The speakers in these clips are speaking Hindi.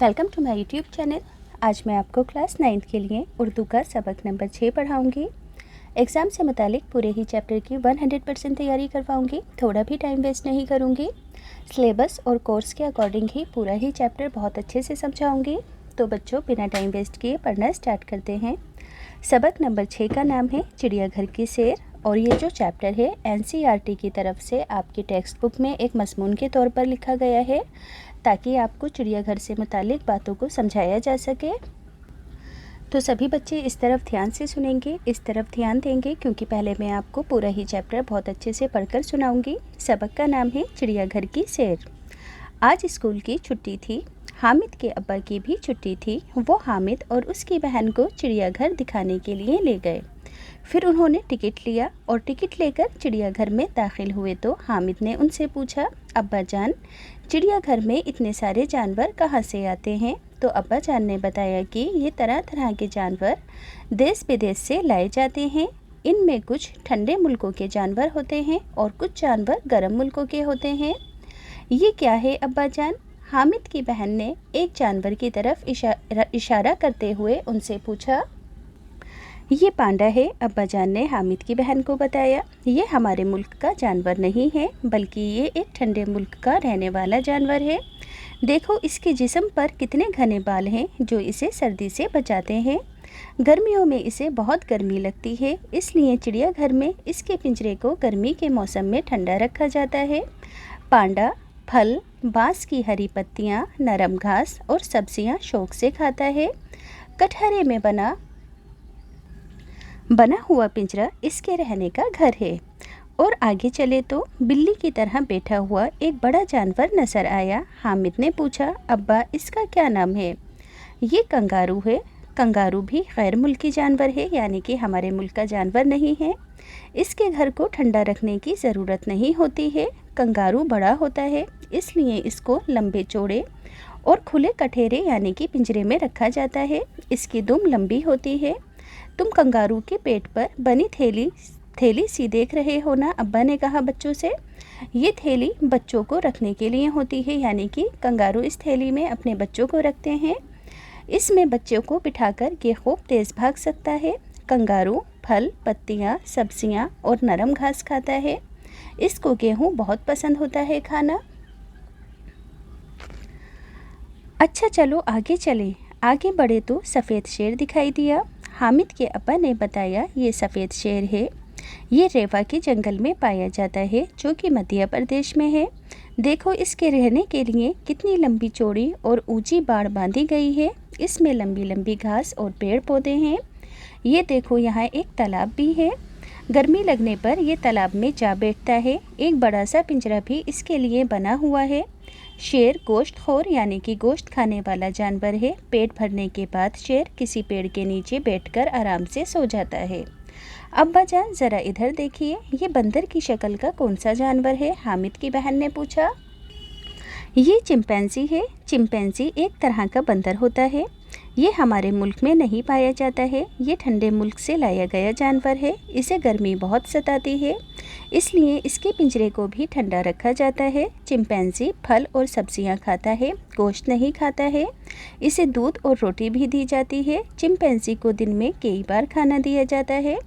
Welcome to my YouTube channel. आज मैं आपको क्लास 9th के लिए उर्दू का सबक नंबर 6 पढ़ाऊँगी। एग्ज़ाम से मुतालिक पूरे ही चैप्टर की 100% तैयारी करवाऊँगी। थोड़ा भी टाइम वेस्ट नहीं करूँगी। सिलेबस और कोर्स के अकॉर्डिंग ही पूरा ही चैप्टर बहुत अच्छे से समझाऊँगी। तो बच्चों, बिना टाइम वेस्ट किए पढ़ना स्टार्ट करते हैं। सबक नंबर 6 का नाम है चिड़ियाघर की सैर, और ये जो चैप्टर है NCERT की तरफ से आपकी टेक्स्ट बुक में एक मज़मून के तौर पर लिखा गया है, ताकि आपको चिड़ियाघर से मुतालिक बातों को समझाया जा सके। तो सभी बच्चे इस तरफ ध्यान से सुनेंगे, इस तरफ ध्यान देंगे, क्योंकि पहले मैं आपको पूरा ही चैप्टर बहुत अच्छे से पढ़कर सुनाऊंगी। सबक का नाम है चिड़ियाघर की सैर। आज स्कूल की छुट्टी थी। हामिद के अब्बा की भी छुट्टी थी। वो हामिद और उसकी बहन को चिड़ियाघर दिखाने के लिए ले गए। फिर उन्होंने टिकट लिया और टिकट लेकर चिड़ियाघर में दाखिल हुए तो हामिद ने उनसे पूछा, अब्बा जान, चिड़ियाघर में इतने सारे जानवर कहाँ से आते हैं? तो अब्बा जान ने बताया कि ये तरह तरह के जानवर देश विदेश से लाए जाते हैं। इनमें कुछ ठंडे मुल्कों के जानवर होते हैं और कुछ जानवर गर्म मुल्कों के होते हैं। ये क्या है अब्बा जान? हामिद की बहन ने एक जानवर की तरफ इशारा करते हुए उनसे पूछा। ये पांडा है, अब्बा जान ने हामिद की बहन को बताया। ये हमारे मुल्क का जानवर नहीं है, बल्कि ये एक ठंडे मुल्क का रहने वाला जानवर है। देखो इसके जिस्म पर कितने घने बाल हैं, जो इसे सर्दी से बचाते हैं। गर्मियों में इसे बहुत गर्मी लगती है, इसलिए चिड़ियाघर में इसके पिंजरे को गर्मी के मौसम में ठंडा रखा जाता है। पांडा फल, बाँस की हरी पत्तियाँ, नरम घास और सब्जियाँ शौक से खाता है। कटहरे में बना हुआ पिंजरा इसके रहने का घर है। और आगे चले तो बिल्ली की तरह बैठा हुआ एक बड़ा जानवर नजर आया। हामिद ने पूछा, अब्बा इसका क्या नाम है? ये कंगारू है। कंगारू भी गैर मुल्की जानवर है, यानी कि हमारे मुल्क का जानवर नहीं है। इसके घर को ठंडा रखने की ज़रूरत नहीं होती है। कंगारू बड़ा होता है, इसलिए इसको लंबे चौड़े और खुले कठेरे यानी कि पिंजरे में रखा जाता है। इसकी दुम लंबी होती है। तुम कंगारू के पेट पर बनी थैली सी देख रहे हो ना? अब्बा ने कहा बच्चों से। ये थैली बच्चों को रखने के लिए होती है, यानी कि कंगारू इस थैली में अपने बच्चों को रखते हैं। इसमें बच्चों को बिठाकर ये खूब तेज़ भाग सकता है। कंगारू फल, पत्तियाँ, सब्जियाँ और नरम घास खाता है। इसको गेहूँ बहुत पसंद होता है खाना। अच्छा चलो आगे चले। आगे बढ़े तो सफ़ेद शेर दिखाई दिया। हामिद के अब्बा ने बताया, ये सफ़ेद शेर है। ये रेवा के जंगल में पाया जाता है, जो कि मध्य प्रदेश में है। देखो इसके रहने के लिए कितनी लंबी चौड़ी और ऊंची बाड़ बांधी गई है। इसमें लंबी लंबी घास और पेड़ पौधे हैं। ये देखो यहाँ एक तालाब भी है। गर्मी लगने पर यह तालाब में जा बैठता है। एक बड़ा सा पिंजरा भी इसके लिए बना हुआ है। शेर गोश्तखोर यानी कि गोश्त खाने वाला जानवर है। पेट भरने के बाद शेर किसी पेड़ के नीचे बैठकर आराम से सो जाता है। अब्बा जान ज़रा इधर देखिए, ये बंदर की शक्ल का कौन सा जानवर है? हामिद की बहन ने पूछा। ये चिंपैंजी है। चिंपैंजी एक तरह का बंदर होता है। ये हमारे मुल्क में नहीं पाया जाता है। ये ठंडे मुल्क से लाया गया जानवर है। इसे गर्मी बहुत सताती है, इसलिए इसके पिंजरे को भी ठंडा रखा जाता है। चिंपैंजी फल और सब्जियां खाता है, गोश्त नहीं खाता है। इसे दूध और रोटी भी दी जाती है। चिंपैंजी को दिन में कई बार खाना दिया जाता है।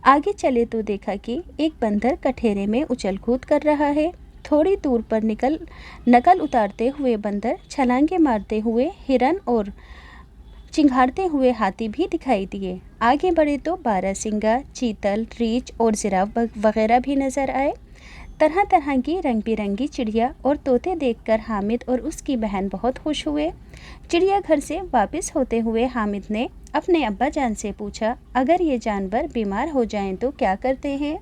आगे चले तो देखा कि एक बंदर कठेरे में उछल कूद कर रहा है। थोड़ी दूर पर नकल उतारते हुए बंदर, छलांगे मारते हुए हिरन और चिंघाड़ते हुए हाथी भी दिखाई दिए। आगे बढ़े तो बारहसिंगा, चीतल, रीछ और जिराफ वगैरह भी नज़र आए। तरह तरह की रंग बिरंगी चिड़िया और तोते देखकर हामिद और उसकी बहन बहुत खुश हुए। चिड़ियाघर से वापस होते हुए हामिद ने अपने अब्बा जान से पूछा, अगर ये जानवर बीमार हो जाएं तो क्या करते हैं?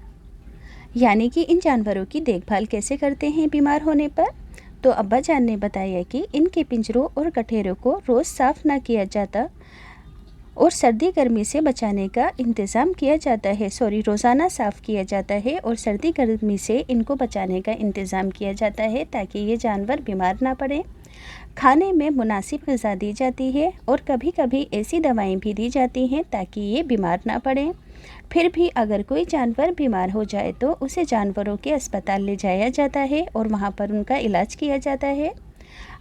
यानी कि इन जानवरों की देखभाल कैसे करते हैं बीमार होने पर? तो अब्बा जान ने बताया कि इनके पिंजरों और कठेरों को रोज़ साफ़ ना किया जाता और सर्दी गर्मी से बचाने का इंतज़ाम किया जाता है। रोज़ाना साफ़ किया जाता है और सर्दी गर्मी से इनको बचाने का इंतज़ाम किया जाता है, ताकि ये जानवर बीमार ना पड़े। खाने में मुनासिब ग़िज़ा दी जाती है और कभी कभी ऐसी दवाएं भी दी जाती हैं ताकि ये बीमार ना पड़ें। फिर भी अगर कोई जानवर बीमार हो जाए तो उसे जानवरों के अस्पताल ले जाया जाता है और वहाँ पर उनका इलाज किया जाता है।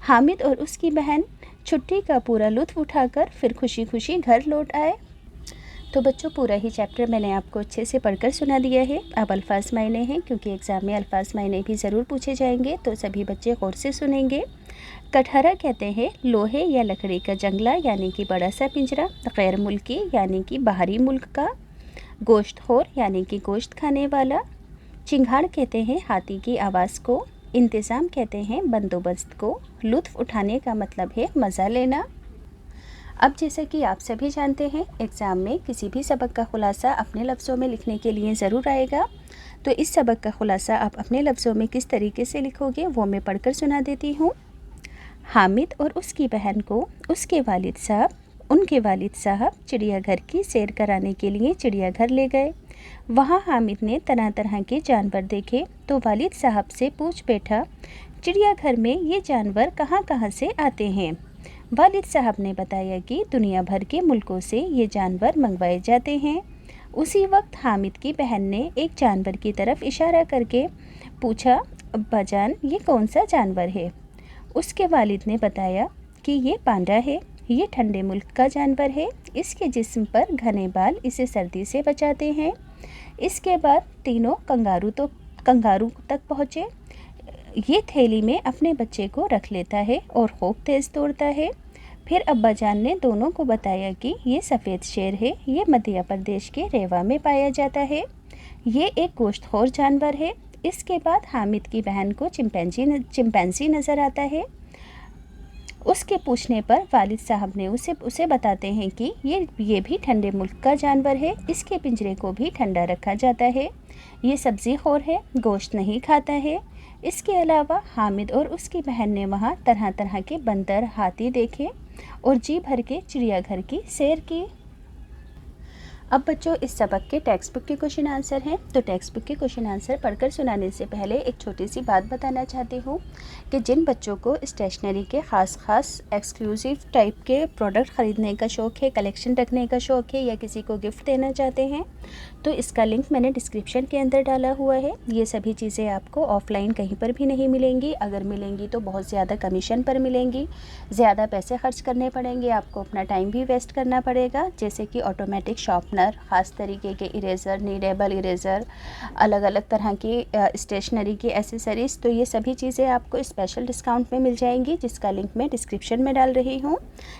हामिद और उसकी बहन छुट्टी का पूरा लुत्फ़ उठाकर फिर खुशी खुशी घर लौट आए। तो बच्चों, पूरा ही चैप्टर मैंने आपको अच्छे से पढ़कर सुना दिया है। अब अल्फाज मायने हैं, क्योंकि एग्ज़ाम में अल्फाज मायने भी ज़रूर पूछे जाएंगे, तो सभी बच्चे गौर से सुनेंगे। कटहरा कहते हैं लोहे या लकड़ी का जंगला यानी कि बड़ा सा पिंजरा, गैर मुल्की यानी कि बाहरी मुल्क का, गोश्तखोर यानी कि गोश्त खाने वाला, चिंगाड़ कहते हैं हाथी की आवाज़ को, इंतज़ाम कहते हैं बंदोबस्त को, लुत्फ़ उठाने का मतलब है मज़ा लेना। अब जैसा कि आप सभी जानते हैं, एग्ज़ाम में किसी भी सबक का ख़ुलासा अपने लफ्ज़ों में लिखने के लिए ज़रूर आएगा। तो इस सबक का ख़ुलासा आप अपने लफ्ज़ों में किस तरीके से लिखोगे वो मैं पढ़कर सुना देती हूँ। हामिद और उसकी बहन को उनके वालिद साहब चिड़ियाघर की सैर कराने के लिए चिड़ियाघर ले गए। वहाँ हामिद ने तरह तरह के जानवर देखे तो वालिद साहब से पूछ बैठा, चिड़ियाघर में ये जानवर कहाँ कहाँ से आते हैं। वालिद साहब ने बताया कि दुनिया भर के मुल्कों से ये जानवर मंगवाए जाते हैं। उसी वक्त हामिद की बहन ने एक जानवर की तरफ इशारा करके पूछा, अब्बाजान ये कौन सा जानवर है। उसके वालिद ने बताया कि ये पांडा है, ये ठंडे मुल्क का जानवर है, इसके जिस्म पर घने बाल इसे सर्दी से बचाते हैं। इसके बाद तीनों कंगारू तक पहुँचे। ये थैली में अपने बच्चे को रख लेता है और खूब तेज़ दौड़ता है। फिर अब्बाजान ने दोनों को बताया कि ये सफ़ेद शेर है, ये मध्य प्रदेश के रेवा में पाया जाता है, ये एक गोश्तखोर जानवर है। इसके बाद हामिद की बहन को चिंपैंजी नज़र आता है। उसके पूछने पर वालिद साहब ने उसे बताते हैं कि ये भी ठंडे मुल्क का जानवर है, इसके पिंजरे को भी ठंडा रखा जाता है, ये सब्ज़ी खोर है, गोश्त नहीं खाता है। इसके अलावा हामिद और उसकी बहन ने वहाँ तरह तरह के बंदर, हाथी देखे और जी भर के चिड़ियाघर की सैर की। अब बच्चों, इस सबक के टेक्स्ट बुक के क्वेश्चन आंसर हैं। तो टेक्स्ट बुक के क्वेश्चन आंसर पढ़कर सुनाने से पहले एक छोटी सी बात बताना चाहती हूँ कि जिन बच्चों को स्टेशनरी के ख़ास एक्सक्लूसिव टाइप के प्रोडक्ट ख़रीदने का शौक़ है, कलेक्शन रखने का शौक़ है, या किसी को गिफ्ट देना चाहते हैं, तो इसका लिंक मैंने डिस्क्रिप्शन के अंदर डाला हुआ है। ये सभी चीज़ें आपको ऑफ़लाइन कहीं पर भी नहीं मिलेंगी, अगर मिलेंगी तो बहुत ज़्यादा कमीशन पर मिलेंगी, ज़्यादा पैसे खर्च करने पड़ेंगे, आपको अपना टाइम भी वेस्ट करना पड़ेगा। जैसे कि ऑटोमेटिक शार्पनर, ख़ास तरीके के इरेज़र, नीडेबल इरेज़र, अलग अलग तरह की स्टेशनरी की एसेसरीज़, तो ये सभी चीज़ें आपको स्पेशल डिस्काउंट में मिल जाएंगी, जिसका लिंक मैं डिस्क्रिप्शन में डाल रही हूँ।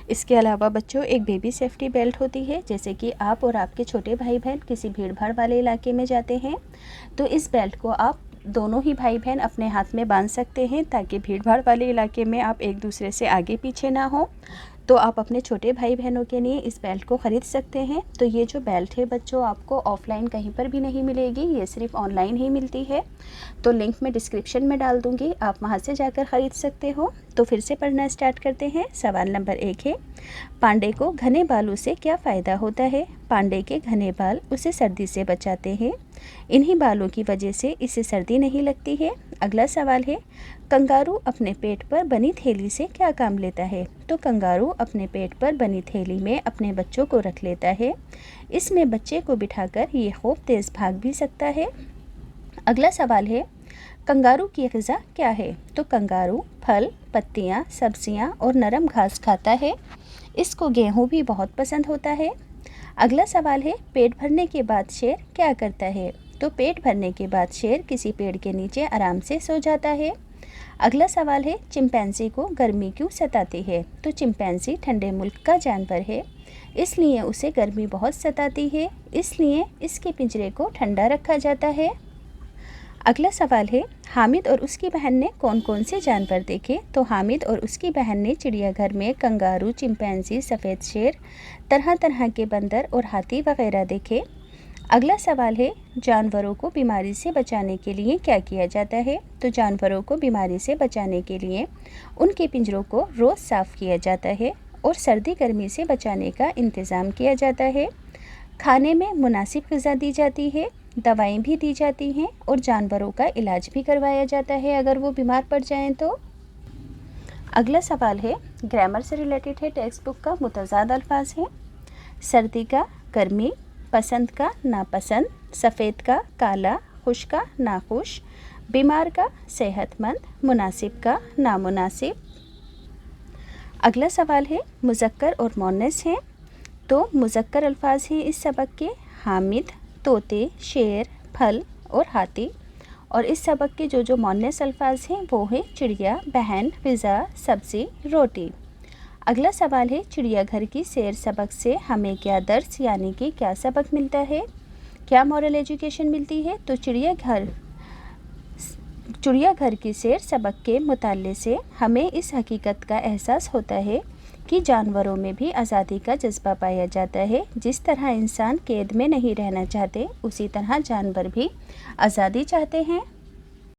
इसके अलावा बच्चों, एक बेबी सेफ्टी बेल्ट होती है। जैसे कि आप और आपके छोटे भाई बहन किसी भीड़ भाड़ वाले इलाके में जाते हैं, तो इस बेल्ट को आप दोनों ही भाई बहन अपने हाथ में बांध सकते हैं, ताकि भीड़ भाड़ वाले इलाके में आप एक दूसरे से आगे पीछे ना हो। तो आप अपने छोटे भाई बहनों के लिए इस बेल्ट को ख़रीद सकते हैं। तो ये जो बेल्ट है बच्चों, आपको ऑफ़लाइन कहीं पर भी नहीं मिलेगी, ये सिर्फ ऑनलाइन ही मिलती है। तो लिंक मैं डिस्क्रिप्शन में डाल दूँगी, आप वहाँ से जाकर ख़रीद सकते हो। तो फिर से पढ़ना स्टार्ट करते हैं। सवाल नंबर 1 है, पांडे को घने बालों से क्या फ़ायदा होता है। पांडे के घने बाल उसे सर्दी से बचाते हैं, इन्हीं बालों की वजह से इसे सर्दी नहीं लगती है। अगला सवाल है, कंगारू अपने पेट पर बनी थैली से क्या काम लेता है। तो कंगारू अपने पेट पर बनी थैली में अपने बच्चों को रख लेता है, इसमें बच्चे को बिठाकर ये खूब तेज़ भाग भी सकता है। अगला सवाल है, कंगारू की ग़िज़ा क्या है। तो कंगारू फल, पत्तियाँ, सब्जियाँ और नरम घास खाता है, इसको गेहूँ भी बहुत पसंद होता है। अगला सवाल है, पेट भरने के बाद शेर क्या करता है। तो पेट भरने के बाद शेर किसी पेड़ के नीचे आराम से सो जाता है। अगला सवाल है, चिंपैंजी को गर्मी क्यों सताती है। तो चिंपैंजी ठंडे मुल्क का जानवर है, इसलिए उसे गर्मी बहुत सताती है, इसलिए इसके पिंजरे को ठंडा रखा जाता है। अगला सवाल है, हामिद और उसकी बहन ने कौन कौन से जानवर देखे। तो हामिद और उसकी बहन ने चिड़ियाघर में कंगारू, चिंपैंजी, सफ़ेद शेर, तरह तरह के बंदर और हाथी वगैरह देखे। अगला सवाल है, जानवरों को बीमारी से बचाने के लिए क्या किया जाता है। तो जानवरों को बीमारी से बचाने के लिए उनके पिंजरों को रोज़ साफ़ किया जाता है और सर्दी गर्मी से बचाने का इंतज़ाम किया जाता है। खाने में मुनासिब ग़िज़ा दी जाती है, दवाएं भी दी जाती हैं और जानवरों का इलाज भी करवाया जाता है अगर वो बीमार पड़ जाएं तो। अगला सवाल है, ग्रामर से रिलेटेड है, टेक्स्ट बुक का मुतज़ाद अल्फाज हैं। सर्दी का गर्मी, पसंद का नापसंद, सफ़ेद का काला, खुश का नाखुश, बीमार का सेहतमंद, मुनासिब का नामुनासिब। अगला सवाल है मुज़क्कर और मुअन्नस हैं। तो मुज़क्कर अल्फाज हैं इस सबक के हामिद, तोते, शेर, फल और हाथी। और इस सबक के जो मुअन्नस अल्फाज हैं वो हैं चिड़िया, बहन, फ़िज़ा, सब्ज़ी, रोटी। अगला सवाल है चिड़ियाघर की सैर सबक से हमें क्या दर्स यानी कि क्या सबक मिलता है, क्या मॉरल एजुकेशन मिलती है। तो चिड़ियाघर की सैर सबक के मुताले से हमें इस हकीकत का एहसास होता है कि जानवरों में भी आज़ादी का जज्बा पाया जाता है। जिस तरह इंसान कैद में नहीं रहना चाहते, उसी तरह जानवर भी आज़ादी चाहते हैं।